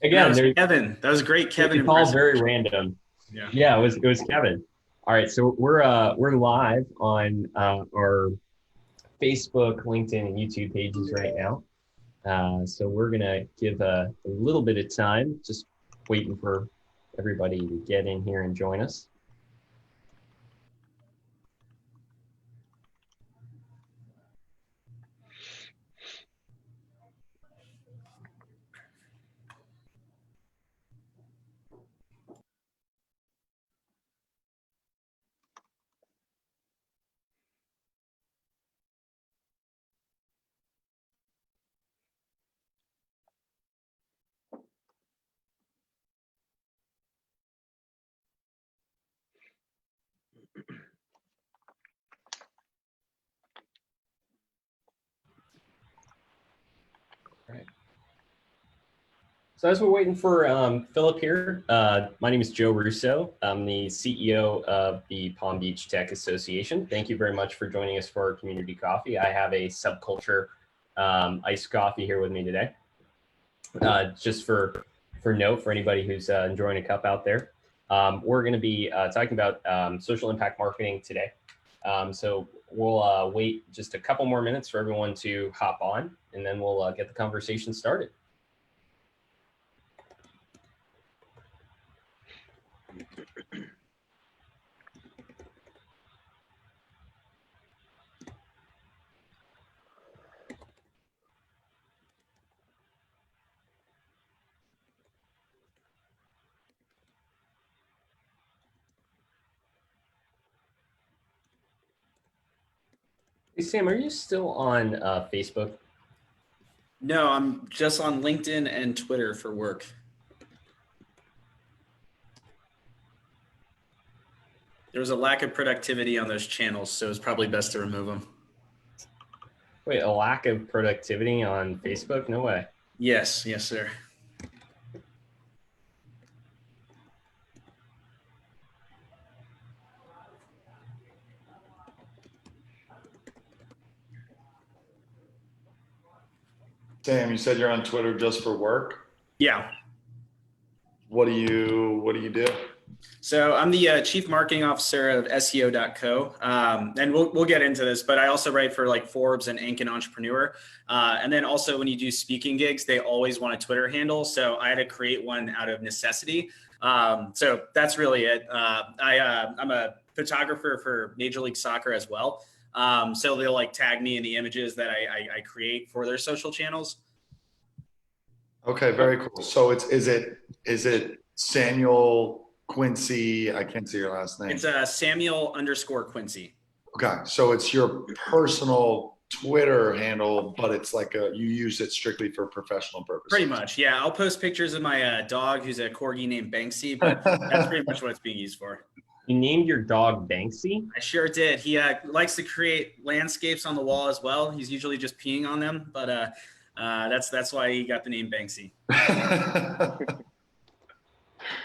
Again, was there's Kevin. That was great, Kevin it's all very impersonation. random. Yeah. Yeah, it was Kevin. All right, so we're live on our Facebook, LinkedIn, and YouTube pages right now. So we're gonna give a little bit of time, just waiting for everybody to get in here and join us. All right. So as we're waiting for Phillip here, my name is Joe Russo. I'm the CEO of the Palm Beach Tech Association. Thank you very much for joining us for our community coffee. I have a subculture iced coffee here with me today. Just for note, for anybody who's enjoying a cup out there, we're going to be talking about social impact marketing today. So we'll wait just a couple more minutes for everyone to hop on, and then we'll get the conversation started. Hey, Sam, are you still on Facebook? No, I'm just on LinkedIn and Twitter for work. There was a lack of productivity on those channels, so it's probably best to remove them. Wait, a lack of productivity on Facebook? No way. Yes, yes, sir. Sam, you said you're on Twitter just for work. Yeah. What do you do? So I'm the chief marketing officer of SEO.co, and we'll get into this. But I also write for like Forbes and Inc. and Entrepreneur, and then also when you do speaking gigs, they always want a Twitter handle. So I had to create one out of necessity. So that's really it. I'm a photographer for Major League Soccer as well. So they'll like tag me in the images that I create for their social channels. Okay, very cool. So is it Samuel Quincy? I can't see your last name. It's Samuel_Quincy. Okay, so it's your personal Twitter handle, but it's like you use it strictly for professional purposes. Pretty much, yeah. I'll post pictures of my dog, who's a corgi named Banksy, but that's pretty much what it's being used for. You named your dog Banksy? I sure did. He likes to create landscapes on the wall as well. He's usually just peeing on them, but that's why he got the name Banksy.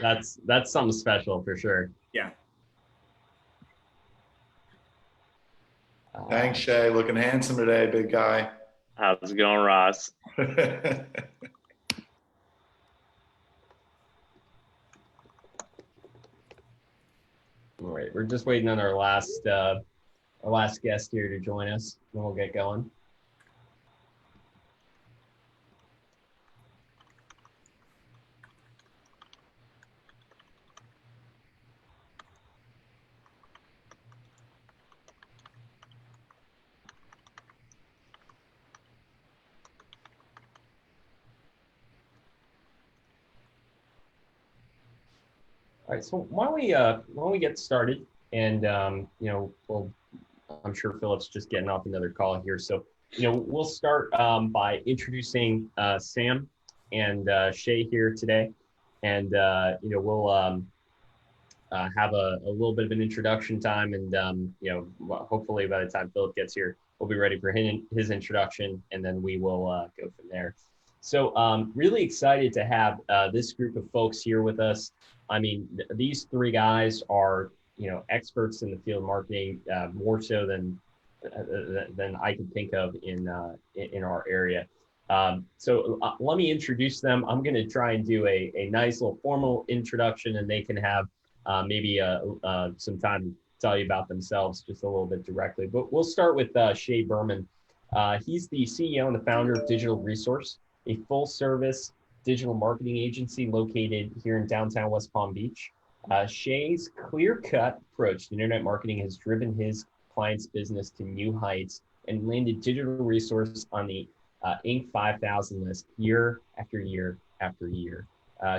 That's something special for sure. Yeah. Thanks, Shay. Looking handsome today, big guy. How's it going, Ross? All right, we're just waiting on our last guest here to join us, and we'll get going. All right, so why don't we get started? And I'm sure Phillip's just getting off another call here, so we'll start by introducing Sam and Shay here today, and we'll have a little bit of an introduction time, and hopefully by the time Phillip gets here, we'll be ready for his introduction, and then we will go from there. So really excited to have this group of folks here with us. I mean, these three guys are, experts in the field of marketing, more so than I can think of in our area. So let me introduce them. I'm going to try and do a nice little formal introduction, and they can have maybe some time to tell you about themselves just a little bit directly. But we'll start with Shay Berman. He's the CEO and the founder of Digital Resource, a full-service digital marketing agency located here in downtown West Palm Beach. Shay's clear-cut approach to internet marketing has driven his clients' business to new heights and landed Digital Resource on the Inc. 5000 list year after year after year.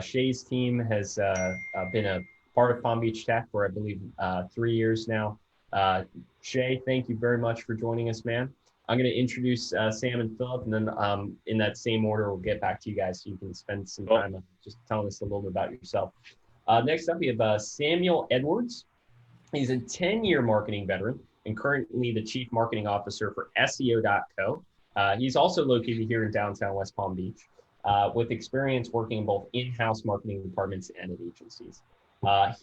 Shay's team has been a part of Palm Beach Tech for, I believe, 3 years now. Shay, thank you very much for joining us, man. I'm going to introduce Sam and Phillip, and then in that same order, we'll get back to you guys so you can spend some time just telling us a little bit about yourself. Next up, we have Samuel Edwards. He's a 10-year marketing veteran and currently the Chief Marketing Officer for SEO.co. He's also located here in downtown West Palm Beach with experience working in both in-house marketing departments and at agencies.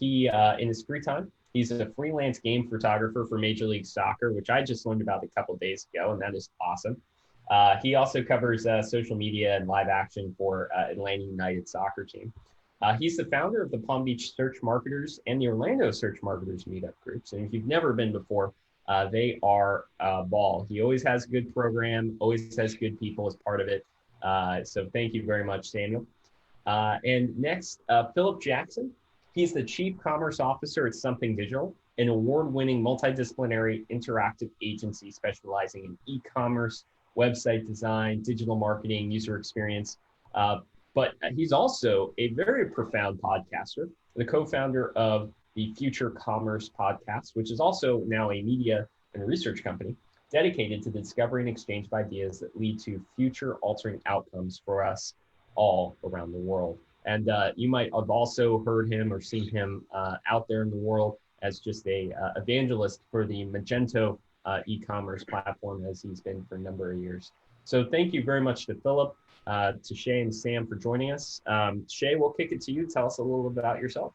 In his free time, he's a freelance game photographer for Major League Soccer, which I just learned about a couple days ago, and that is awesome. He also covers social media and live action for Atlanta United soccer team. He's the founder of the Palm Beach Search Marketers and the Orlando Search Marketers meetup groups. And if you've never been before, they are ball. He always has a good program, always has good people as part of it. So thank you very much, Samuel. And next, Phillip Jackson. He's the Chief Commerce Officer at Something Digital, an award-winning multidisciplinary interactive agency specializing in e-commerce, website design, digital marketing, user experience. But he's also a very profound podcaster, the co-founder of the Future Commerce podcast, which is also now a media and research company dedicated to the discovery and exchange of ideas that lead to future altering outcomes for us all around the world. And you might have also heard him or seen him out there in the world as just a evangelist for the Magento e-commerce platform, as he's been for a number of years. So thank you very much to Phillip, to Shay and Sam for joining us. Shay, we'll kick it to you. Tell us a little bit about yourself.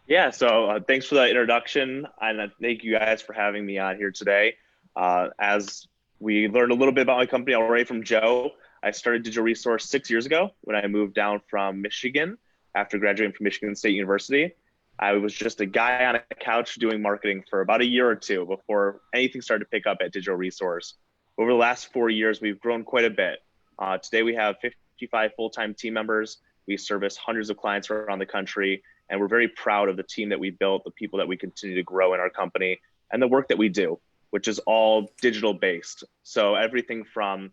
Yeah, so thanks for that introduction, and thank you guys for having me on here today. As we learned a little bit about my company already from Joe, I started Digital Resource 6 years ago when I moved down from Michigan after graduating from Michigan State University. I was just a guy on a couch doing marketing for about a year or two before anything started to pick up at Digital Resource. Over the last 4 years, we've grown quite a bit. Today, we have 55 full-time team members. We service hundreds of clients around the country, and we're very proud of the team that we built, the people that we continue to grow in our company, and the work that we do, which is all digital-based. So everything from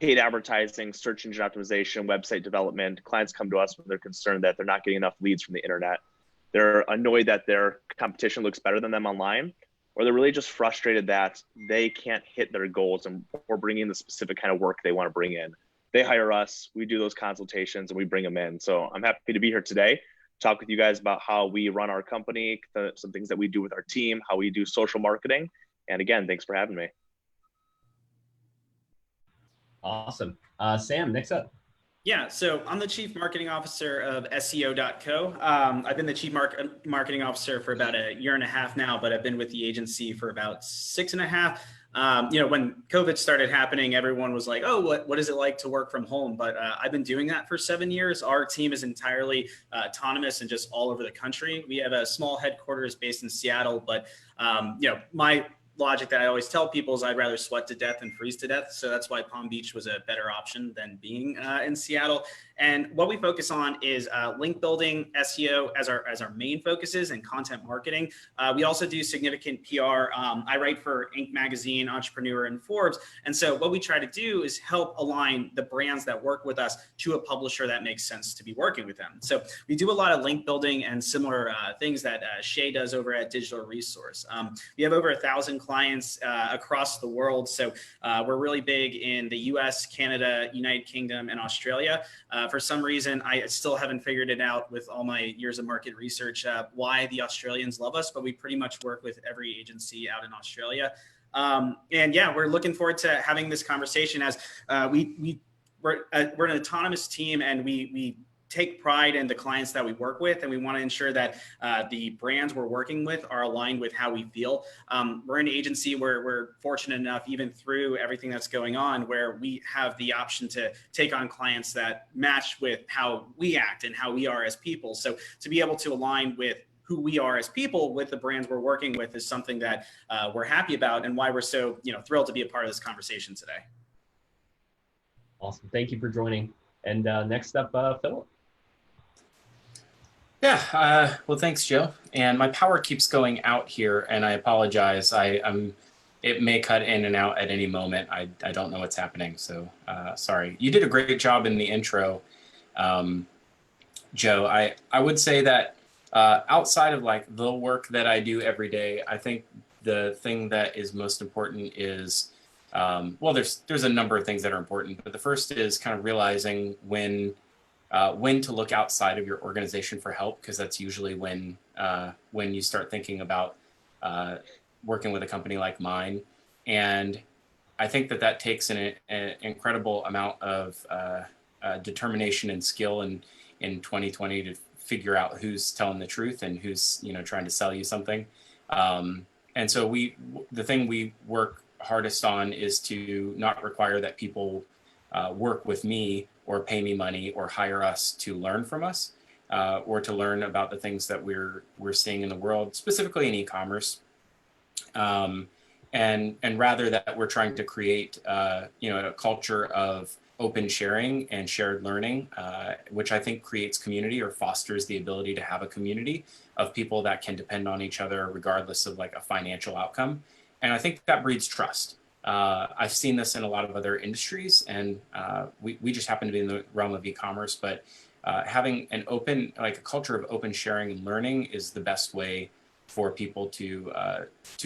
paid advertising, search engine optimization, website development. Clients come to us when they're concerned that they're not getting enough leads from the internet. They're annoyed that their competition looks better than them online, or they're really just frustrated that they can't hit their goals and or bring in the specific kind of work they want to bring in. They hire us, we do those consultations, and we bring them in. So I'm happy to be here today, talk with you guys about how we run our company, some things that we do with our team, how we do social marketing. And again, thanks for having me. Awesome. Sam, next up. Yeah, so I'm the Chief Marketing Officer of SEO.co. I've been the Chief Marketing Officer for about a year and a half now, but I've been with the agency for about 6.5. When COVID started happening, everyone was like, oh, what is it like to work from home? But I've been doing that for 7 years. Our team is entirely autonomous and just all over the country. We have a small headquarters based in Seattle, but my logic that I always tell people is I'd rather sweat to death than freeze to death. So that's why Palm Beach was a better option than being in Seattle. And what we focus on is link building, SEO as our main focuses, and content marketing. We also do significant PR. I write for Inc. magazine, Entrepreneur, and Forbes. And so what we try to do is help align the brands that work with us to a publisher that makes sense to be working with them. So we do a lot of link building and similar things that Shay does over at Digital Resource. We have over 1,000 clients across the world. So we're really big in the US, Canada, United Kingdom, and Australia. For some reason, I still haven't figured it out with all my years of market research why the Australians love us, but we pretty much work with every agency out in Australia. And yeah, we're looking forward to having this conversation as we're an autonomous team, and we take pride in the clients that we work with, and we want to ensure that the brands we're working with are aligned with how we feel. We're an agency where we're fortunate enough, even through everything that's going on, where we have the option to take on clients that match with how we act and how we are as people. So to be able to align with who we are as people with the brands we're working with is something that we're happy about, and why we're so thrilled to be a part of this conversation today. Awesome. Thank you for joining. And next up, Phillip. Yeah, well, thanks, Joe. And my power keeps going out here, and I apologize. It may cut in and out at any moment. I don't know what's happening, so sorry. You did a great job in the intro, Joe. I would say that outside of like the work that I do every day, I think the thing that is most important is, well, there's a number of things that are important, but the first is kind of realizing when to look outside of your organization for help, because that's usually when you start thinking about working with a company like mine. And I think that takes an incredible amount of determination and skill in 2020 to figure out who's telling the truth and who's trying to sell you something. And so the thing we work hardest on is to not require that people work with me or pay me money or hire us to learn from us, or to learn about the things that we're seeing in the world, specifically in e-commerce. And rather that we're trying to create a culture of open sharing and shared learning, which I think creates community or fosters the ability to have a community of people that can depend on each other regardless of like a financial outcome. And I think that breeds trust. I've seen this in a lot of other industries, and we just happen to be in the realm of e-commerce, but having an open, like a culture of open sharing and learning is the best way for people to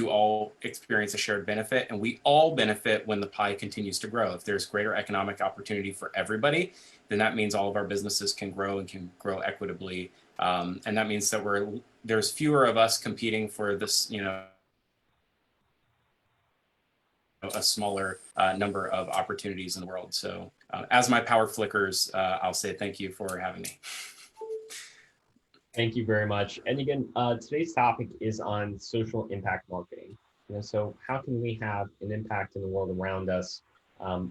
all experience a shared benefit. And we all benefit when the pie continues to grow. If there's greater economic opportunity for everybody, then that means all of our businesses can grow and can grow equitably. And that means that there's fewer of us competing for this, a smaller number of opportunities in the world. So as my power flickers, I'll say thank you for having me. Thank you very much. And again, today's topic is on social impact marketing. So how can we have an impact in the world around us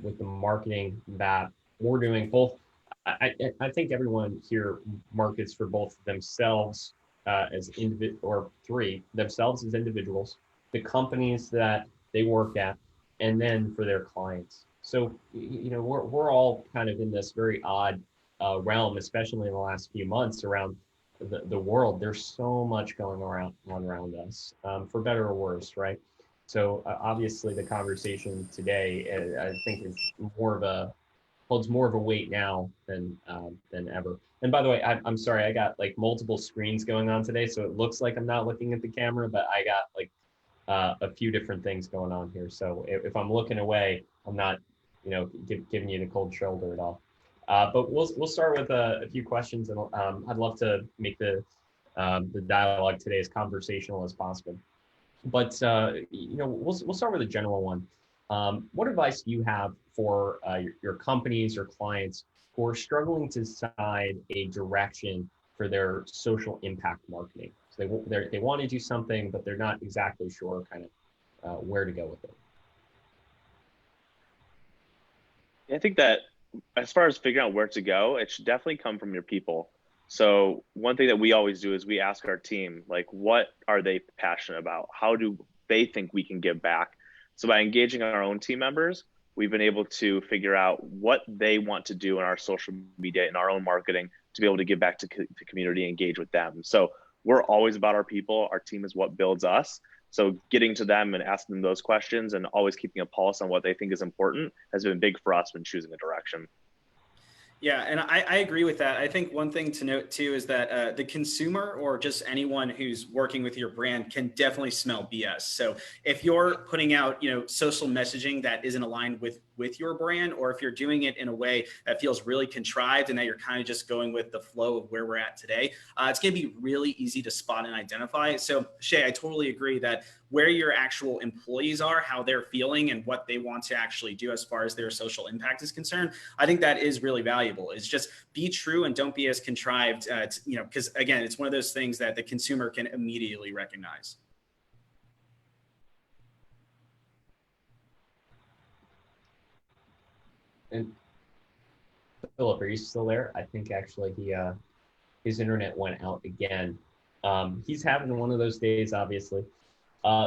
with the marketing that we're doing? Both, I think everyone here markets for both themselves as themselves as individuals, the companies that they work at, and then for their clients. So we're all kind of in this very odd realm, especially in the last few months around the world. There's so much going on around us, for better or worse, right? So obviously the conversation today, I think, is holds more of a weight now than ever. And by the way, I'm sorry, I got like multiple screens going on today, so it looks like I'm not looking at the camera, but I got like a few different things going on here. So if I'm looking away, I'm not, giving you the cold shoulder at all. But we'll start with a few questions, and I'd love to make the dialogue today as conversational as possible. But we'll start with a general one. What advice do you have for your companies or clients who are struggling to decide a direction for their social impact marketing? So they want to do something, but they're not exactly sure kind of where to go with it. I think that as far as figuring out where to go, it should definitely come from your people. So one thing that we always do is we ask our team, like, what are they passionate about? How do they think we can give back? So by engaging our own team members, we've been able to figure out what they want to do in our social media and our own marketing to be able to give back to the community, engage with them. So we're always about our people. Our team is what builds us. So getting to them and asking them those questions and always keeping a pulse on what they think is important has been big for us when choosing a direction. Yeah, and I agree with that. I think one thing to note too is that the consumer, or just anyone who's working with your brand, can definitely smell BS. So if you're putting out, social messaging that isn't aligned with with your brand, or if you're doing it in a way that feels really contrived and that you're kind of just going with the flow of where we're at today, it's going to be really easy to spot and identify. So Shay, I totally agree that where your actual employees are, how they're feeling, and what they want to actually do as far as their social impact is concerned, I think that is really valuable. Is just be true and don't be as contrived, because again, it's one of those things that the consumer can immediately recognize. And Philip, are you still there? I think actually his internet went out again. He's having one of those days, obviously.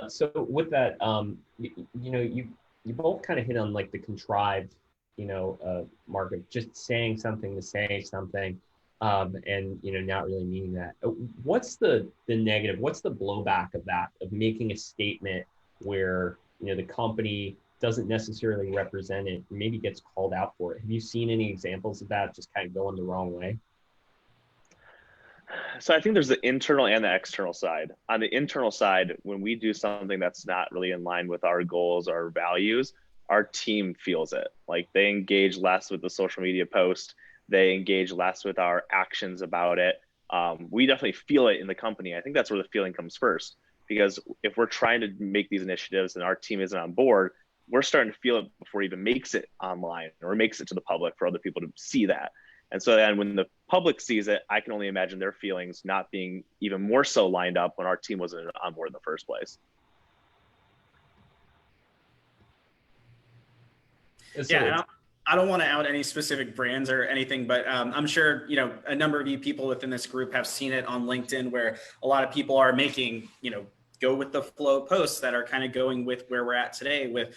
So with that, you both kind of hit on like the contrived, market, just saying something to say something, and not really meaning that. What's the negative? What's the blowback of that? Of making a statement where the company doesn't necessarily represent it, maybe gets called out for it. Have you seen any examples of that just kind of going the wrong way? So I think there's the internal and the external side. On the internal side, when we do something that's not really in line with our goals, our values, our team feels it. Like they engage less with the social media post, they engage less with our actions about it. We definitely feel it in the company. I think that's where the feeling comes first, because if we're trying to make these initiatives and our team isn't on board, we're starting to feel it before it even makes it online or makes it to the public for other people to see that. And so then when the public sees it, I can only imagine their feelings not being even more so lined up when our team wasn't on board in the first place. Yeah, I don't want to out any specific brands or anything, but I'm sure, a number of you people within this group have seen it on LinkedIn, where a lot of people are making, go with the flow posts that are kind of going with where we're at today with,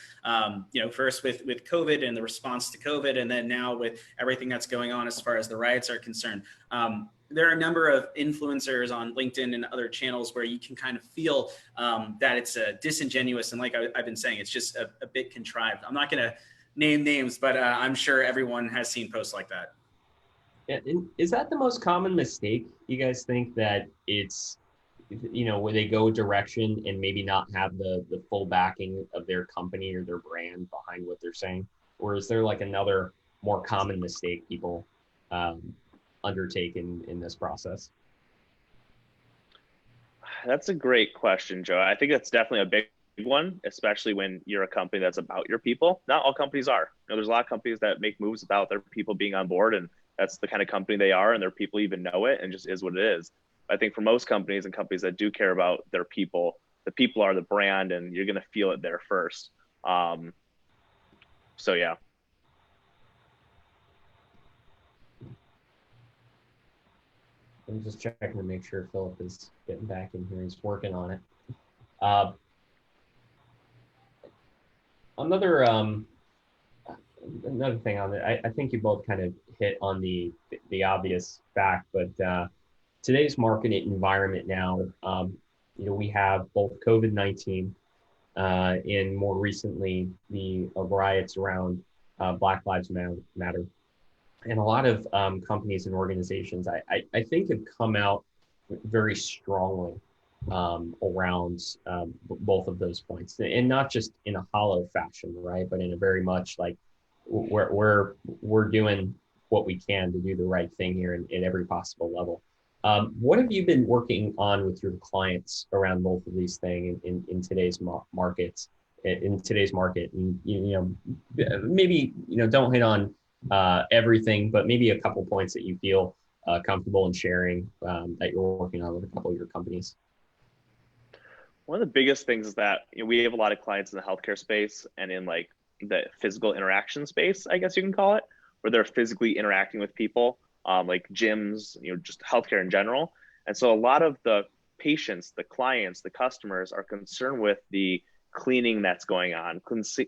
first with COVID and the response to COVID, and then now with everything that's going on as far as the riots are concerned. There are a number of influencers on LinkedIn and other channels where you can kind of feel that it's disingenuous. And like I've been saying, it's just a bit contrived. I'm not going to name names, but I'm sure everyone has seen posts like that. Yeah, and is that the most common mistake? You guys think that it's, where they go a direction and maybe not have the full backing of their company or their brand behind what they're saying? Or is there like another more common mistake people undertake in this process? That's a great question, Joe. I think that's definitely a big one, especially when you're a company that's about your people. Not all companies are. There's a lot of companies that make moves about their people being on board, and that's the kind of company they are, and their people even know it and just is what it is. I think for most companies and companies that do care about their people, the people are the brand, and you're going to feel it there first. So yeah. I'm just checking to make sure Philip is getting back in here. He's working on it. Another thing on it, I think you both kind of hit on the obvious fact, but today's market environment now, we have both COVID-19 and more recently the riots around Black Lives Matter. And a lot of companies and organizations, I think, have come out very strongly around both of those points, and not just in a hollow fashion, right? But in a very much like we're doing what we can to do the right thing here in every possible level. What have you been working on with your clients around both of these things in today's markets? In today's market, and maybe don't hit on everything, but maybe a couple points that you feel comfortable in sharing that you're working on with a couple of your companies. One of the biggest things is that we have a lot of clients in the healthcare space and in like the physical interaction space, I guess you can call it, where they're physically interacting with people, like gyms, just healthcare in general. And so a lot of the patients, the clients, the customers are concerned with the cleaning that's going on,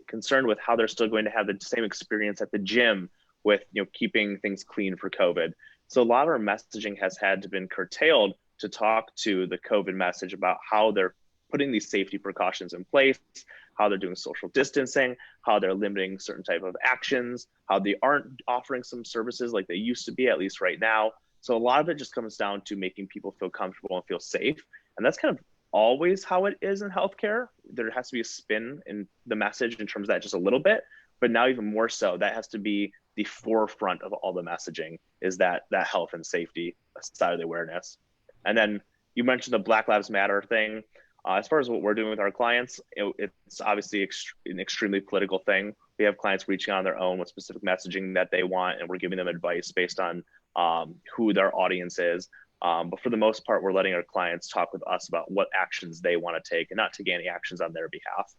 concerned with how they're still going to have the same experience at the gym with keeping things clean for COVID. So a lot of our messaging has had to been curtailed to talk to the COVID message about how they're putting these safety precautions in place, how they're doing social distancing, how they're limiting certain type of actions, how they aren't offering some services like they used to be, at least right now. So a lot of it just comes down to making people feel comfortable and feel safe. And that's kind of always how it is in healthcare. There has to be a spin in the message in terms of that just a little bit, but now even more so, that has to be the forefront of all the messaging, is that health and safety side of the awareness. And then you mentioned the Black Lives Matter thing. As far as what we're doing with our clients, it's obviously an extremely political thing. We have clients reaching out on their own with specific messaging that they want, and we're giving them advice based on who their audience is. But for the most part, we're letting our clients talk with us about what actions they want to take and not take any actions on their behalf.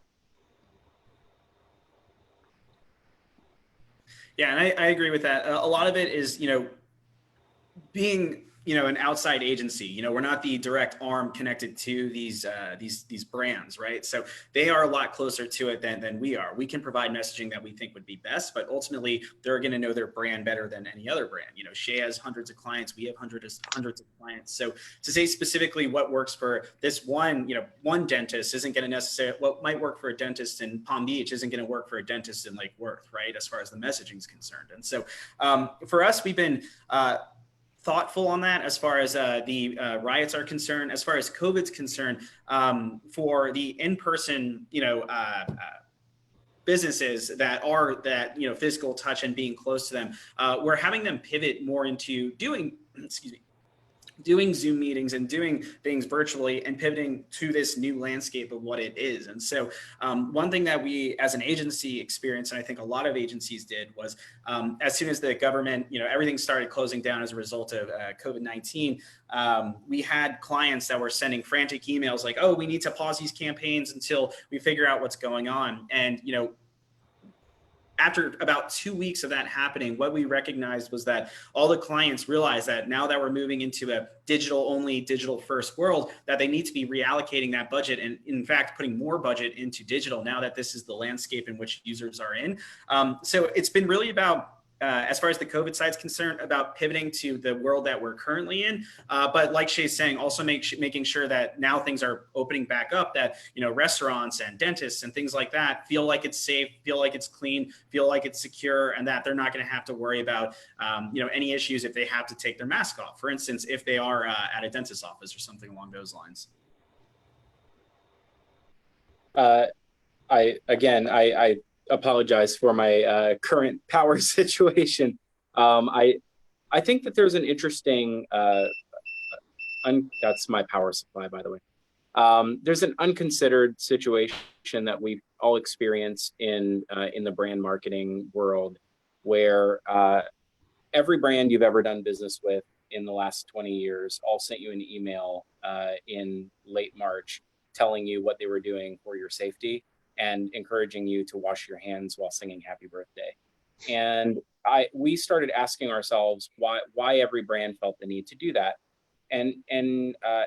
Yeah, and I agree with that. A lot of it is, being, an outside agency. We're not the direct arm connected to these brands, right? So they are a lot closer to it than we are. We can provide messaging that we think would be best, but ultimately they're going to know their brand better than any other brand. Shay has hundreds of clients. We have hundreds of clients. So to say specifically what works for this one dentist isn't going to necessarily, what might work for a dentist in Palm Beach isn't going to work for a dentist in Lake Worth, right? As far as the messaging is concerned. And so for us, we've been thoughtful on that as far as the riots are concerned. As far as COVID's concerned, for the in-person, businesses that physical touch and being close to them, we're having them pivot more into doing Zoom meetings and doing things virtually and pivoting to this new landscape of what it is. And so one thing that we as an agency experienced, and I think a lot of agencies did, was as soon as the government, everything started closing down as a result of COVID-19, we had clients that were sending frantic emails like, oh, we need to pause these campaigns until we figure out what's going on. And, after about 2 weeks of that happening, what we recognized was that all the clients realized that now that we're moving into a digital first world, that they need to be reallocating that budget and in fact, putting more budget into digital now that this is the landscape in which users are in. So it's been really about, as far as the COVID side is concerned, about pivoting to the world that we're currently in. But like Shay's saying, also making sure that now things are opening back up, that, restaurants and dentists and things like that feel like it's safe, feel like it's clean, feel like it's secure, and that they're not going to have to worry about, any issues if they have to take their mask off. For instance, if they are at a dentist's office or something along those lines. I apologize for my current power situation. I think that there's an interesting, that's my power supply, by the way. There's an unconsidered situation that we all experience in the brand marketing world, where every brand you've ever done business with in the last 20 years all sent you an email in late March telling you what they were doing for your safety and encouraging you to wash your hands while singing happy birthday. And we started asking ourselves why every brand felt the need to do that. And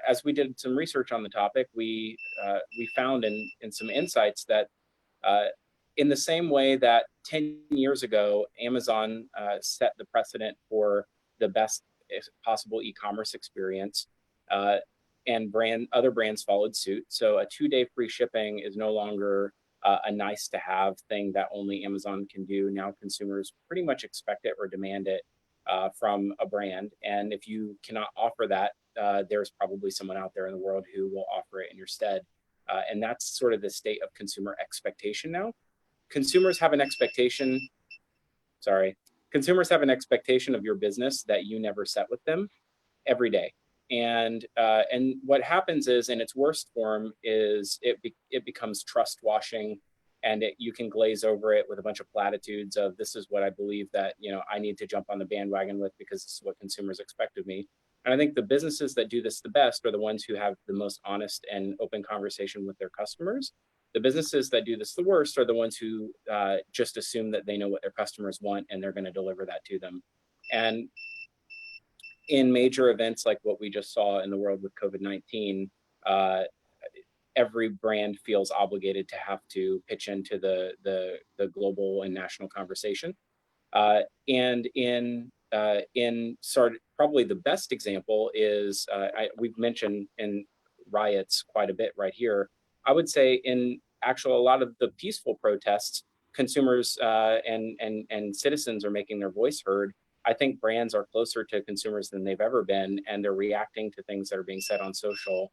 as we did some research on the topic, we found in some insights that in the same way that 10 years ago, Amazon set the precedent for the best possible e-commerce experience, and other brands followed suit. So a 2-day free shipping is no longer a nice to have thing that only Amazon can do. Now consumers pretty much expect it or demand it from a brand. And if you cannot offer that, there's probably someone out there in the world who will offer it in your stead. And that's sort of the state of consumer expectation now. Consumers have an expectation of your business that you never set with them every day. And what happens is, in its worst form, is it becomes trust washing, and you can glaze over it with a bunch of platitudes of, this is what I believe that I need to jump on the bandwagon with because this is what consumers expect of me. And I think the businesses that do this the best are the ones who have the most honest and open conversation with their customers. The businesses that do this the worst are the ones who just assume that they know what their customers want and they're going to deliver that to them. And in major events like what we just saw in the world with COVID-19, every brand feels obligated to have to pitch into the global and national conversation. And in sort of probably the best example is, we've mentioned in riots quite a bit right here. I would say in actual, a lot of the peaceful protests, consumers and citizens are making their voice heard. I think brands are closer to consumers than they've ever been, and they're reacting to things that are being said on social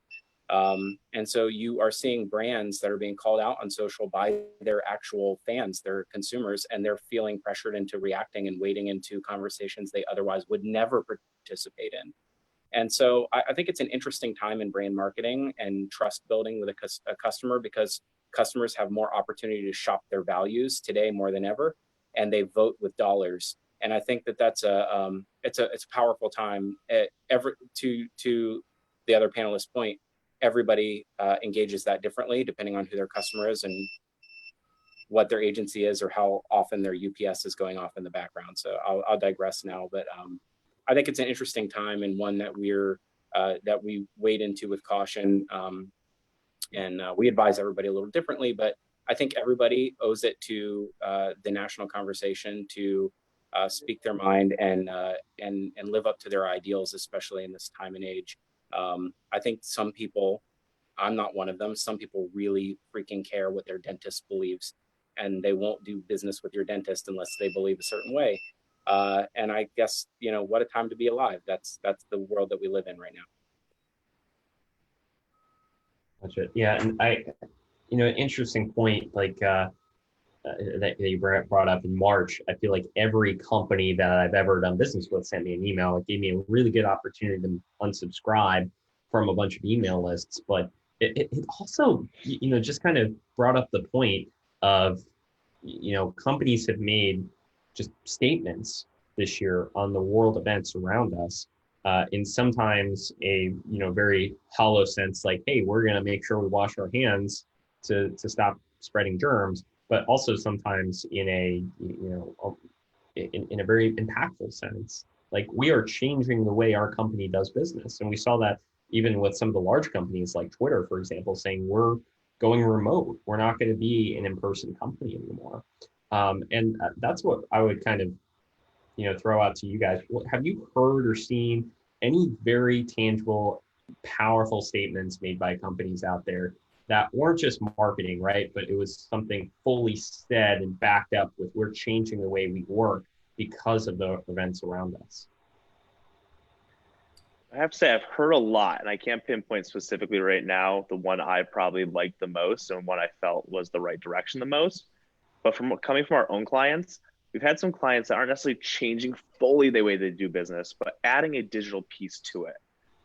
And so you are seeing brands that are being called out on social by their actual fans, their consumers, and they're feeling pressured into reacting and wading into conversations they otherwise would never participate in. And so I think it's an interesting time in brand marketing and trust building with a customer, because customers have more opportunity to shop their values today more than ever, and they vote with dollars. And I think that that's it's a powerful time. To the other panelist's point, everybody engages that differently depending on who their customer is and what their agency is, or how often their UPS is going off in the background. So I'll digress now, but I think it's an interesting time, and one that we wade into with caution. And we advise everybody a little differently, but I think everybody owes it to the national conversation to speak their mind and live up to their ideals, especially in this time and age. I think some people, I'm not one of them, some people really freaking care what their dentist believes, and they won't do business with your dentist unless they believe a certain way. And I guess, what a time to be alive. That's the world that we live in right now. Gotcha. Yeah, and an interesting point, like that you brought up in March. I feel like every company that I've ever done business with sent me an email. It gave me a really good opportunity to unsubscribe from a bunch of email lists, but it also, just kind of brought up the point of, companies have made just statements this year on the world events around us, in sometimes a very hollow sense, like, hey, we're going to make sure we wash our hands to stop spreading germs, but also sometimes in a in a very impactful sense, like, we are changing the way our company does business. And we saw that even with some of the large companies like Twitter, for example, saying we're going remote, we're not going to be an in-person company anymore. And that's what I would kind of throw out to you guys. Have you heard or seen any very tangible, powerful statements made by companies out there that weren't just marketing, right? But it was something fully said and backed up with, we're changing the way we work because of the events around us? I have to say I've heard a lot, and I can't pinpoint specifically right now the one I probably liked the most and one I felt was the right direction the most. But coming from our own clients, we've had some clients that aren't necessarily changing fully the way they do business, but adding a digital piece to it.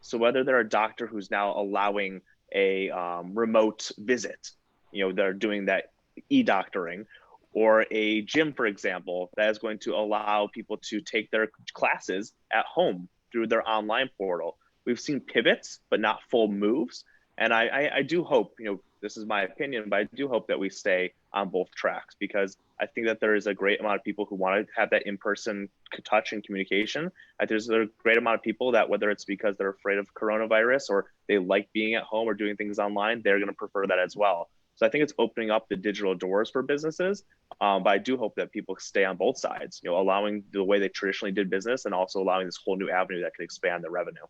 So whether they're a doctor who's now allowing a remote visit, they're doing that e-doctoring, or a gym, for example, that is going to allow people to take their classes at home through their online portal. We've seen pivots, but not full moves. And I do hope, this is my opinion, but I do hope that we stay on both tracks, because I think that there is a great amount of people who want to have that in-person touch and communication. There's a great amount of people that, whether it's because they're afraid of coronavirus or they like being at home or doing things online, they're going to prefer that as well. So I think it's opening up the digital doors for businesses. But I do hope that people stay on both sides, allowing the way they traditionally did business and also allowing this whole new avenue that could expand their revenue.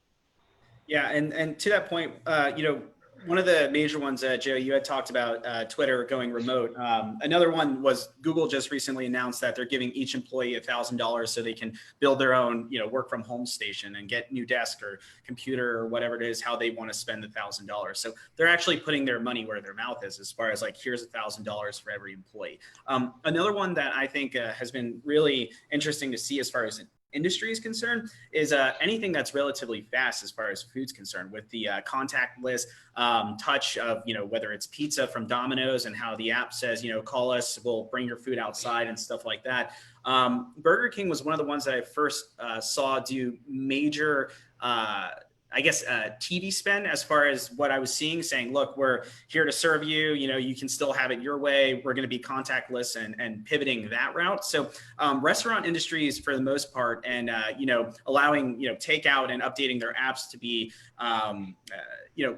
Yeah, and to that point, one of the major ones, Joe, you had talked about Twitter going remote. Another one was Google just recently announced that they're giving each employee $1,000 so they can build their own, work from home station and get new desk or computer or whatever it is, how they want to spend the $1,000. So they're actually putting their money where their mouth is, as far as like, here's $1,000 for every employee. Another one that I think has been really interesting to see as far as industry is concerned is anything that's relatively fast as far as food's concerned, with the contactless touch of, whether it's pizza from Domino's and how the app says, call us, we'll bring your food outside and stuff like that. Burger King was one of the ones that I first saw do major TV spend, as far as what I was seeing, saying, look, we're here to serve you, you can still have it your way. We're going to be contactless, and pivoting that route. So restaurant industries for the most part, and, allowing, takeout and updating their apps to be,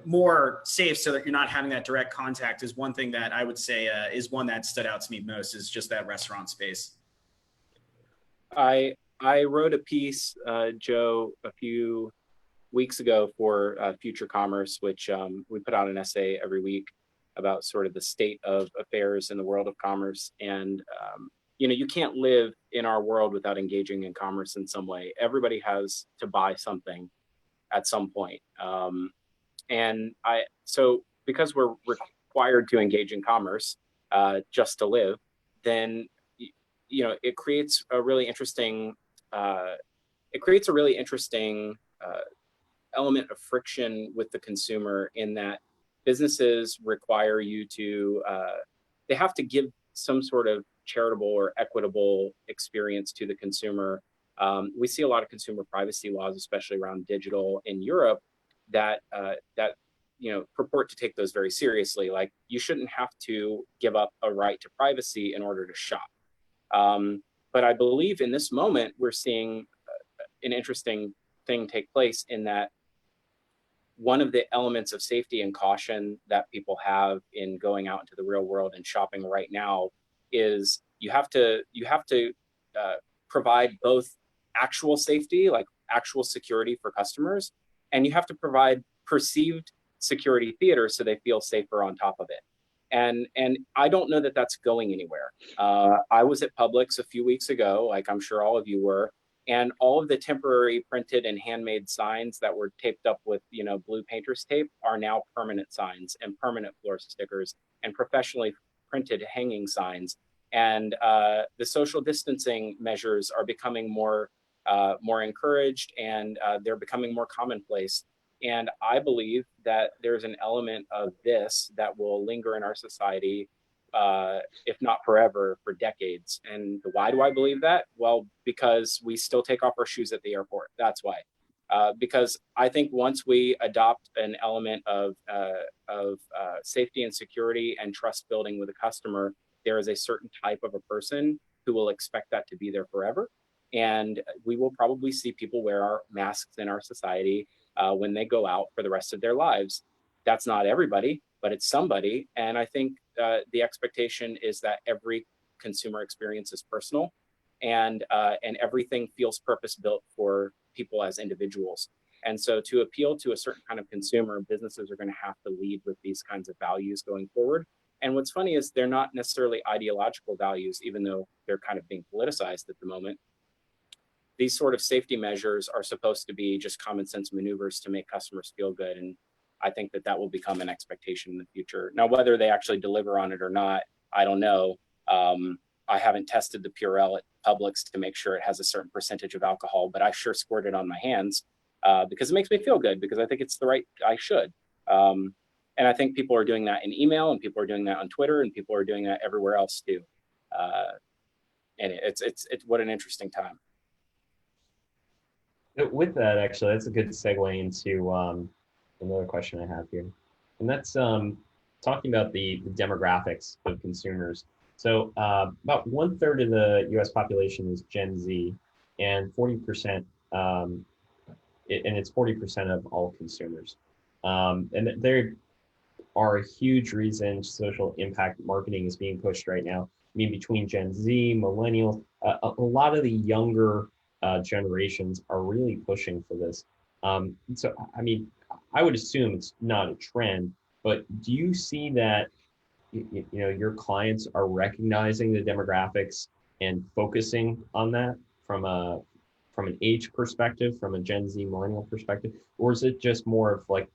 more safe so that you're not having that direct contact, is one thing that I would say is one that stood out to me most, is just that restaurant space. I wrote a piece, Joe, a few weeks ago for Future Commerce, which we put out an essay every week about sort of the state of affairs in the world of commerce. And, you can't live in our world without engaging in commerce in some way. Everybody has to buy something at some point. So because we're required to engage in commerce just to live, then it creates a really interesting element of friction with the consumer, in that businesses require you to they have to give some sort of charitable or equitable experience to the consumer. We see a lot of consumer privacy laws, especially around digital in Europe, that purport to take those very seriously. Like, you shouldn't have to give up a right to privacy in order to shop. But I believe in this moment we're seeing an interesting thing take place, in that one of the elements of safety and caution that people have in going out into the real world and shopping right now is you have to provide both actual safety, like actual security for customers, and you have to provide perceived security theater so they feel safer on top of it. And I don't know that that's going anywhere. I was at Publix a few weeks ago, like I'm sure all of you were, and all of the temporary printed and handmade signs that were taped up with blue painter's tape are now permanent signs and permanent floor stickers and professionally printed hanging signs. And the social distancing measures are becoming more encouraged, and they're becoming more commonplace. And I believe that there's an element of this that will linger in our society, if not forever, for decades. And why do I believe that? Well, because we still take off our shoes at the airport. That's why. Because I think once we adopt an element of safety and security and trust building with a customer, there is a certain type of a person who will expect that to be there forever. And we will probably see people wear our masks in our society when they go out for the rest of their lives. That's not everybody, but it's somebody. And I think the expectation is that every consumer experience is personal, and everything feels purpose-built for people as individuals. And so to appeal to a certain kind of consumer, businesses are going to have to lead with these kinds of values going forward. And what's funny is they're not necessarily ideological values, even though they're kind of being politicized at the moment. These sort of safety measures are supposed to be just common sense maneuvers to make customers feel good. And I think that will become an expectation in the future. Now, whether they actually deliver on it or not, I don't know. I haven't tested the Purell at Publix to make sure it has a certain percentage of alcohol, but I sure squirt it on my hands because it makes me feel good, because I think it's the right, I should. And I think people are doing that in email, and people are doing that on Twitter, and people are doing that everywhere else too. And it's what an interesting time. With that, actually, that's a good segue into another question I have here. And that's talking about the demographics of consumers. So about 1/3 of the US population is Gen Z, and 40%, and it's 40% of all consumers. And there are a huge reason social impact marketing is being pushed right now. I mean, between Gen Z, millennials, a lot of the younger generations are really pushing for this. So, I mean, I would assume it's not a trend, but do you see that your clients are recognizing the demographics and focusing on that from an age perspective, from a Gen Z millennial perspective, or is it just more of like,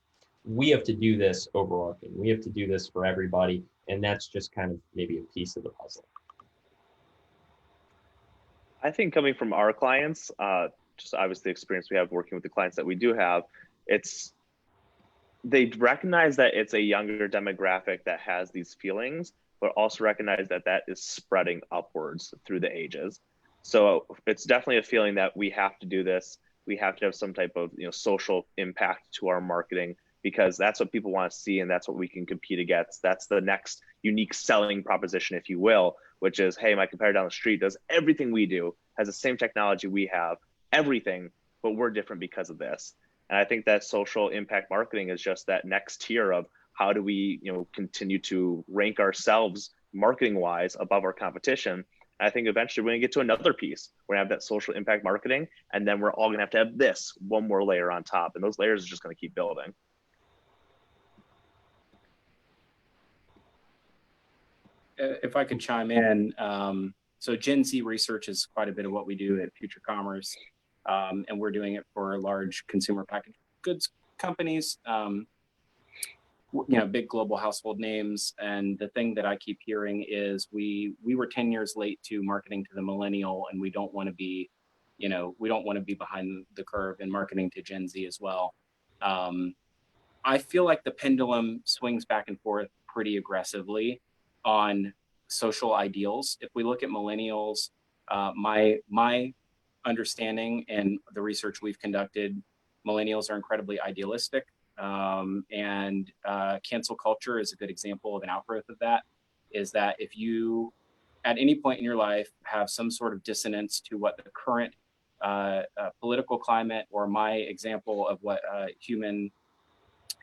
we have to do this overarching, we have to do this for everybody, and that's just kind of maybe a piece of the puzzle? I think coming from our clients, just obviously the experience we have working with the clients that we do have, they recognize that it's a younger demographic that has these feelings, but also recognize that that is spreading upwards through the ages. So it's definitely a feeling that we have to do this. We have to have some type of social impact to our marketing, because that's what people want to see, and that's what we can compete against. That's the next unique selling proposition, if you will, which is, hey, my competitor down the street does everything we do, has the same technology we have, everything, but we're different because of this. And I think that social impact marketing is just that next tier of how do we, continue to rank ourselves marketing wise above our competition. And I think eventually we're going to get to another piece. We're going to have that social impact marketing, and then we're all going to have this one more layer on top, and those layers are just going to keep building. If I could chime in, so Gen Z research is quite a bit of what we do at Future Commerce, and we're doing it for large consumer packaged goods companies. big global household names. And the thing that I keep hearing is we were 10 years late to marketing to the millennial, and we don't want to be, we don't want to be behind the curve in marketing to Gen Z as well. I feel like the pendulum swings back and forth pretty aggressively on social ideals. If we look at millennials, my understanding and the research we've conducted, millennials are incredibly idealistic. And cancel culture is a good example of an outgrowth of that, is that if you, at any point in your life, have some sort of dissonance to what the current political climate, or my example of what human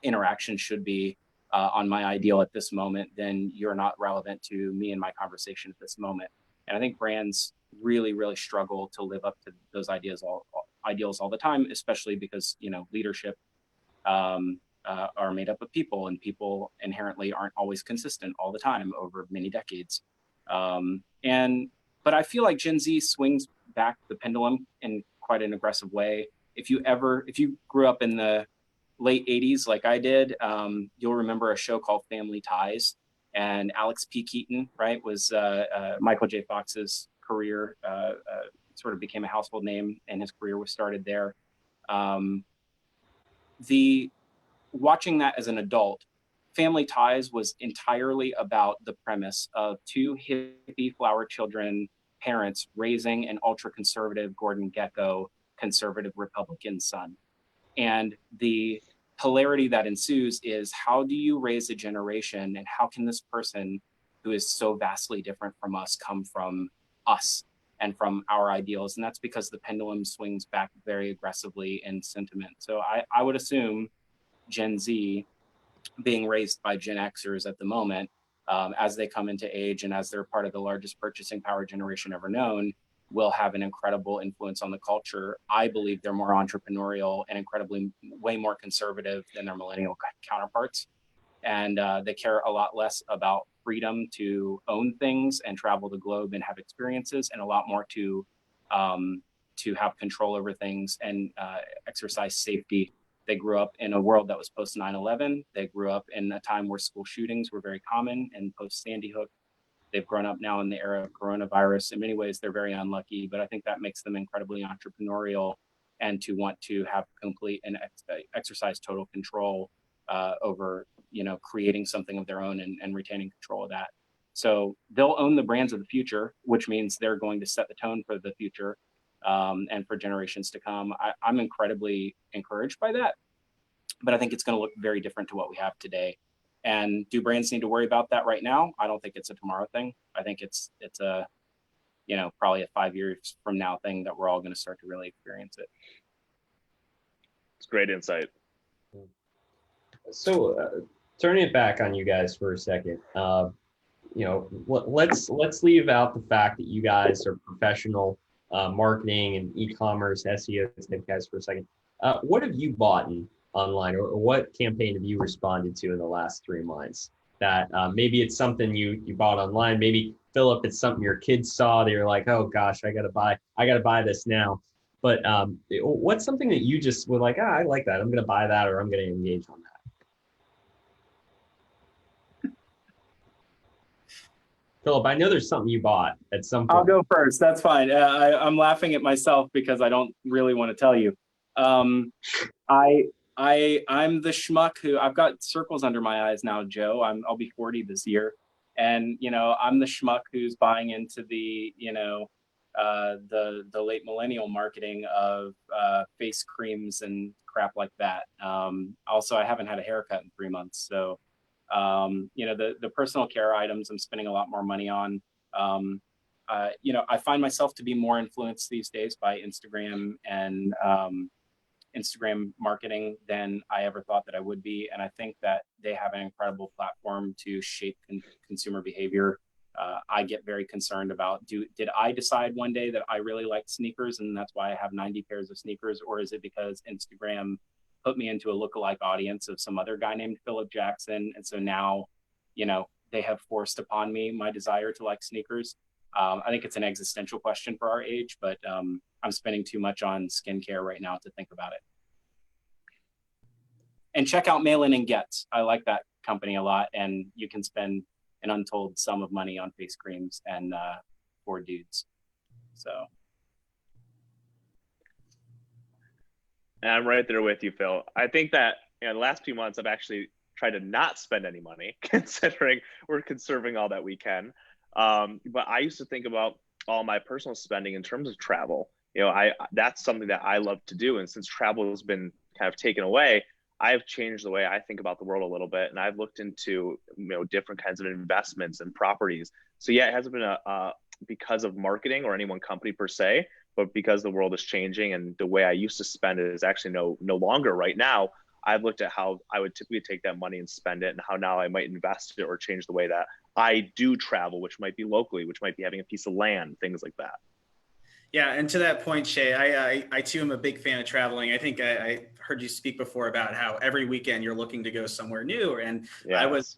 interaction should be on my ideal at this moment, then you're not relevant to me and my conversation at this moment. And I think brands really, really struggle to live up to those ideals all the time, especially because, leadership are made up of people, and people inherently aren't always consistent all the time over many decades. But I feel like Gen Z swings back the pendulum in quite an aggressive way. If you grew up in the late 80s like I did, you'll remember a show called Family Ties, and Alex P. Keaton, right, was Michael J. Fox's career, sort of became a household name, and his career was started there. Watching that as an adult, Family Ties was entirely about the premise of two hippie flower children parents raising an ultra-conservative Gordon Gekko conservative Republican son. And the polarity that ensues is, how do you raise a generation, and how can this person who is so vastly different from us come from us and from our ideals? And that's because the pendulum swings back very aggressively in sentiment. So I would assume Gen Z, being raised by Gen Xers at the moment, as they come into age and as they're part of the largest purchasing power generation ever known, will have an incredible influence on the culture. I believe they're more entrepreneurial and incredibly way more conservative than their millennial counterparts. And they care a lot less about freedom to own things and travel the globe and have experiences, and a lot more to have control over things and exercise safety. They grew up in a world that was post 9/11. They grew up in a time where school shootings were very common, and post Sandy Hook. They've grown up now in the era of coronavirus. In many ways, they're very unlucky, but I think that makes them incredibly entrepreneurial, and to want to have complete and exercise total control over, creating something of their own and retaining control of that. So they'll own the brands of the future, which means they're going to set the tone for the future and for generations to come. I'm incredibly encouraged by that, but I think it's going to look very different to what we have today. And do brands need to worry about that right now? I don't think it's a tomorrow thing. I think it's a, probably a 5 years from now thing that we're all going to start to really experience it. It's great insight. So turning it back on you guys for a second, let's leave out the fact that you guys are professional marketing and e-commerce SEO type guys for a second. What have you bought online, or what campaign have you responded to in the last 3 months that maybe it's something you bought online? Maybe Phillip, it's something your kids saw that you're like, oh gosh, I gotta buy this now. But what's something that you just were like, I like that, I'm gonna buy that, or I'm gonna engage on that? Phillip, I know there's something you bought at some point. I'll go first. That's fine. I'm laughing at myself because I don't really want to tell you. I'm the schmuck who, I've got circles under my eyes now, Joe. I'll be 40 this year, and I'm the schmuck who's buying into the the late millennial marketing of face creams and crap like that. Also, I haven't had a haircut in 3 months, so. The personal care items I'm spending a lot more money on. I find myself to be more influenced these days by Instagram and Instagram marketing than I ever thought that I would be. And I think that they have an incredible platform to shape consumer behavior. I get very concerned about, did I decide one day that I really liked sneakers and that's why I have 90 pairs of sneakers? Or is it because Instagram put me into a lookalike audience of some other guy named Phillip Jackson? And so now, they have forced upon me my desire to like sneakers. I think it's an existential question for our age, but I'm spending too much on skincare right now to think about it. And check out Mail-In and Gets. I like that company a lot, and you can spend an untold sum of money on face creams and for dudes. So. And I'm right there with you, Phil. I think that the last few months I've actually tried to not spend any money, considering we're conserving all that we can. But I used to think about all my personal spending in terms of travel. That's something that I love to do. And since travel has been kind of taken away, I've changed the way I think about the world a little bit. And I've looked into, different kinds of investments and properties. So yeah, it hasn't been because of marketing or any one company per se, but because the world is changing and the way I used to spend it is actually no longer right now. I've looked at how I would typically take that money and spend it, and how now I might invest it or change the way that I do travel, which might be locally, which might be having a piece of land, things like that. Yeah, and to that point, Shay, I too am a big fan of traveling. I think I heard you speak before about how every weekend you're looking to go somewhere new. And Yes. I was,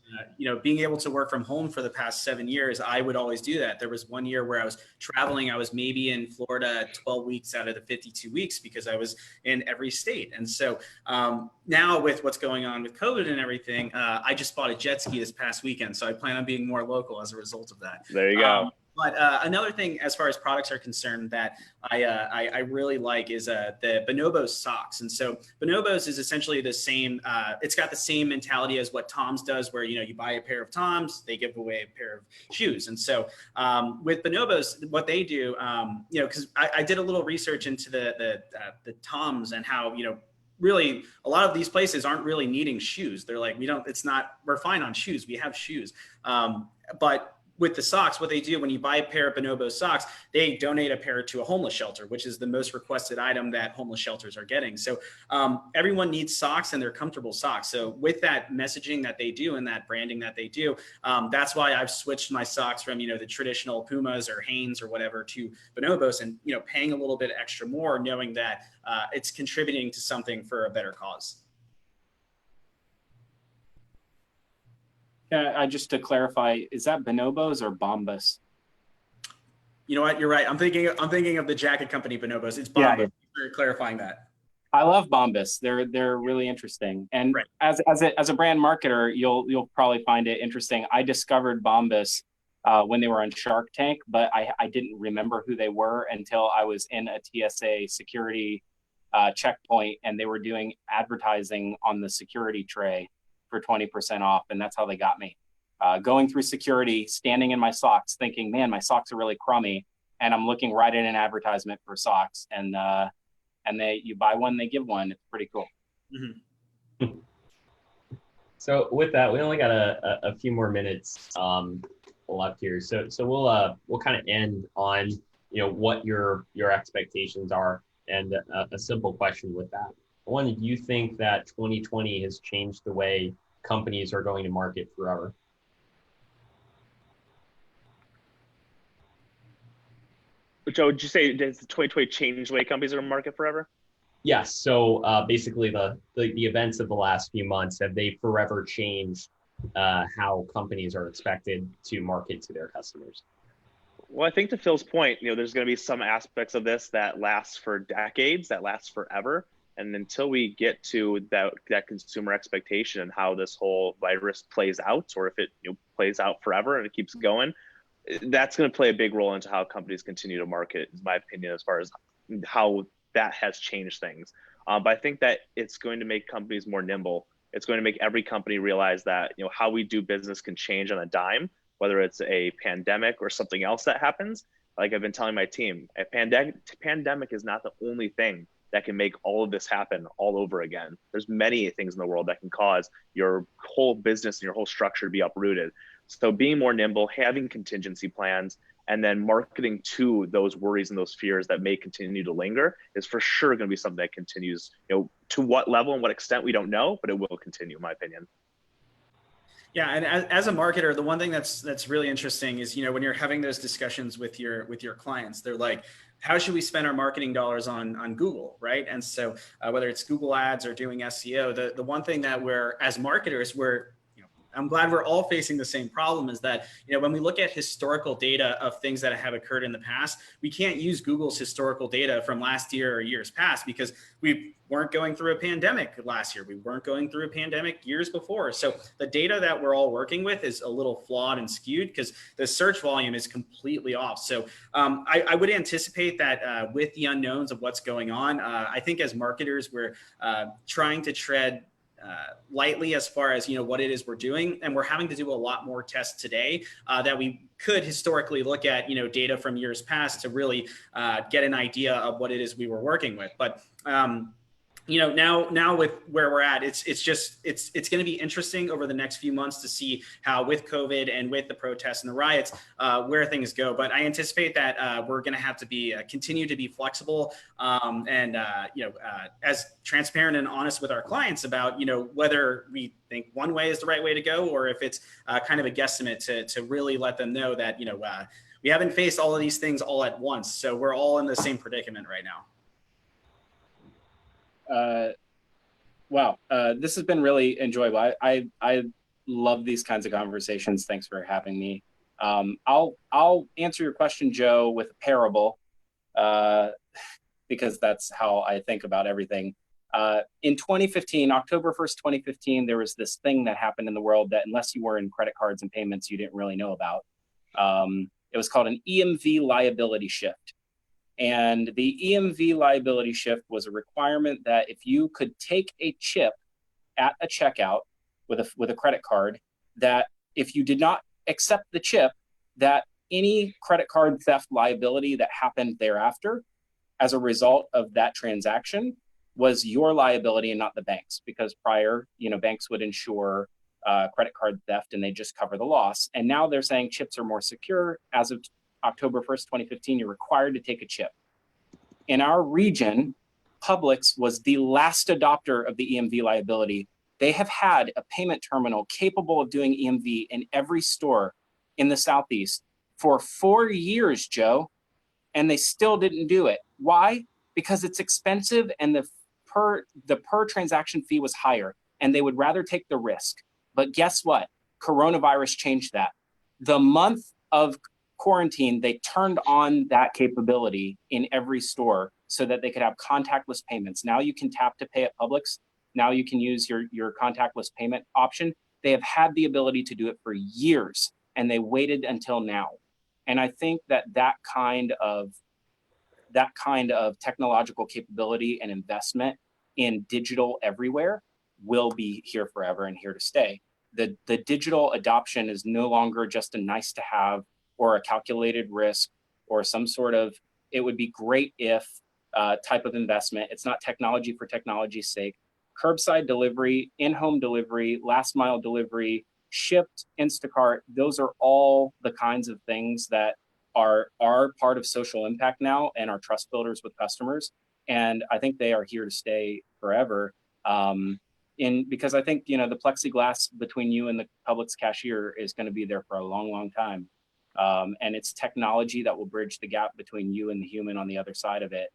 being able to work from home for the past 7 years, I would always do that. There was one year where I was traveling. I was maybe in Florida 12 weeks out of the 52 weeks because I was in every state. And so now with what's going on with COVID and everything, I just bought a jet ski this past weekend. So I plan on being more local as a result of that. There you go. But another thing, as far as products are concerned, that I really like is the Bonobos socks. And so Bonobos is essentially the same. It's got the same mentality as what Tom's does, where you buy a pair of Tom's, they give away a pair of shoes. And so with Bonobos, what they do, because I did a little research into the Tom's and how really a lot of these places aren't really needing shoes. They're like, we're fine on shoes. We have shoes, but with the socks, what they do when you buy a pair of Bonobo socks, they donate a pair to a homeless shelter, which is the most requested item that homeless shelters are getting. So everyone needs socks, and they're comfortable socks. So with that messaging that they do and that branding that they do, that's why I've switched my socks from, the traditional Pumas or Hanes or whatever to Bonobos, and, paying a little bit extra more, knowing that it's contributing to something for a better cause. Yeah, just to clarify, is that Bonobos or Bombas? You know what? You're right. I'm thinking of the jacket company Bonobos. It's Bombas. Yeah. Thanks for clarifying that. I love Bombas. They're really interesting. And right. as a brand marketer, you'll probably find it interesting. I discovered Bombas when they were on Shark Tank, but I didn't remember who they were until I was in a TSA security checkpoint, and they were doing advertising on the security tray for 20% off. And that's how they got me. Going through security, standing in my socks, thinking, man, my socks are really crummy. And I'm looking right at an advertisement for socks. And you buy one, they give one. It's pretty cool. Mm-hmm. So with that, we only got a few more minutes left here. So we'll kind of end on, what your expectations are, and a simple question with that. One, do you think that 2020 has changed the way companies are going to market forever? Joe, would you say does 2020 change the way companies are going to market forever? Yes. So basically, the events of the last few months, have they forever changed how companies are expected to market to their customers? Well, I think to Phil's point, there's going to be some aspects of this that last for decades, that last forever. And until we get to that consumer expectation and how this whole virus plays out, or if it plays out forever and it keeps going, that's going to play a big role into how companies continue to market, in my opinion, as far as how that has changed things. But I think that it's going to make companies more nimble. It's going to make every company realize that how we do business can change on a dime, whether it's a pandemic or something else that happens. Like I've been telling my team, a pandemic is not the only thing that can make all of this happen all over again. There's many things in the world that can cause your whole business and your whole structure to be uprooted. So being more nimble, having contingency plans, and then marketing to those worries and those fears that may continue to linger is for sure going to be something that continues, to what level and what extent we don't know, but it will continue, in my opinion. Yeah, and as a marketer, the one thing that's really interesting is, when you're having those discussions with your clients, they're like, how should we spend our marketing dollars on Google, right? And so whether it's Google ads or doing SEO, the one thing that we're, as marketers, we're I'm glad we're all facing the same problem, is that, when we look at historical data of things that have occurred in the past, we can't use Google's historical data from last year or years past, because we weren't going through a pandemic last year. We weren't going through a pandemic years before. So the data that we're all working with is a little flawed and skewed because the search volume is completely off. So I would anticipate that with the unknowns of what's going on, I think as marketers, we're trying to tread lightly as far as what it is we're doing, and we're having to do a lot more tests today that we could historically look at data from years past to really get an idea of what it is we were working with. But now with where we're at, it's going to be interesting over the next few months to see how, with COVID and with the protests and the riots, where things go. But I anticipate that we're going to have to continue to be flexible and as transparent and honest with our clients about whether we think one way is the right way to go, or if it's kind of a guesstimate to really let them know that we haven't faced all of these things all at once, so we're all in the same predicament right now. Wow, this has been really enjoyable. I love these kinds of conversations. Thanks for having me. I'll answer your question, Joe, with a parable, because that's how I think about everything. In 2015, October 1st, 2015, there was this thing that happened in the world that, unless you were in credit cards and payments, you didn't really know about. It was called an EMV liability shift. And the EMV liability shift was a requirement that if you could take a chip at a checkout with a credit card, that if you did not accept the chip, that any credit card theft liability that happened thereafter as a result of that transaction was your liability and not the bank's, because prior, banks would insure credit card theft and they just cover the loss. And now they're saying chips are more secure. As of October 1st, 2015, you're required to take a chip. In our region, Publix was the last adopter of the EMV liability. They have had a payment terminal capable of doing EMV in every store in the Southeast for 4 years, Joe, and they still didn't do it. Why? Because it's expensive and the per transaction fee was higher, and they would rather take the risk. But guess what? Coronavirus changed that. The month of quarantine, they turned on that capability in every store so that they could have contactless payments. Now you can tap to pay at Publix. Now you can use your contactless payment option. They have had the ability to do it for years, and they waited until now. And I think that kind of technological capability and investment in digital everywhere will be here forever and here to stay. The digital adoption is no longer just a nice to have or a calculated risk or some sort of, it would be great if type of investment. It's not technology for technology's sake. Curbside delivery, in-home delivery, last mile delivery, shipped, Instacart, those are all the kinds of things that are part of social impact now and are trust builders with customers. And I think they are here to stay forever. Because I think, the plexiglass between you and the Publix cashier is going to be there for a long, long time. And it's technology that will bridge the gap between you and the human on the other side of it.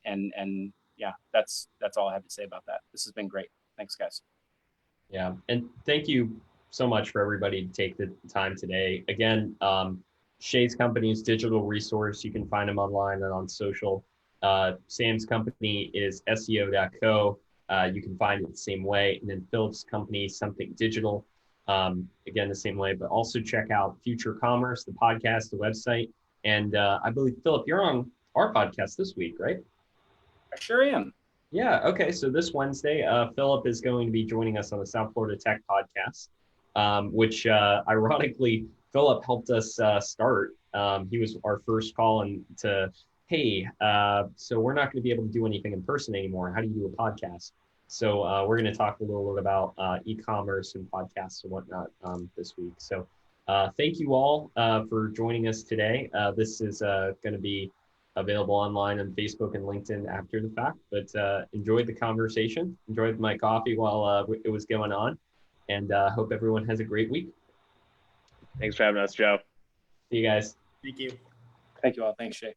And yeah, that's all I have to say about that. This has been great. Thanks, guys. Yeah, and thank you so much for everybody to take the time today. Again, Shay's company's digital resource. You can find them online and on social. Sam's company is SEO.co. You can find it the same way. And then Phillip's company, Something Digital. Again, the same way, but also check out Future Commerce, the podcast, the website. And I believe, Phillip, you're on our podcast this week, right? I sure am. Yeah. Okay. So this Wednesday, Phillip is going to be joining us on the South Florida Tech podcast, which ironically, Phillip helped us start. He was our first call and hey, so we're not going to be able to do anything in person anymore. How do you do a podcast? So we're going to talk a little bit about e-commerce and podcasts and whatnot this week. So thank you all for joining us today. This is going to be available online on Facebook and LinkedIn after the fact, but enjoyed the conversation, enjoyed my coffee while it was going on, and hope everyone has a great week. Thanks for having us, Joe. See you guys. Thank you. Thank you all. Thanks, Shay.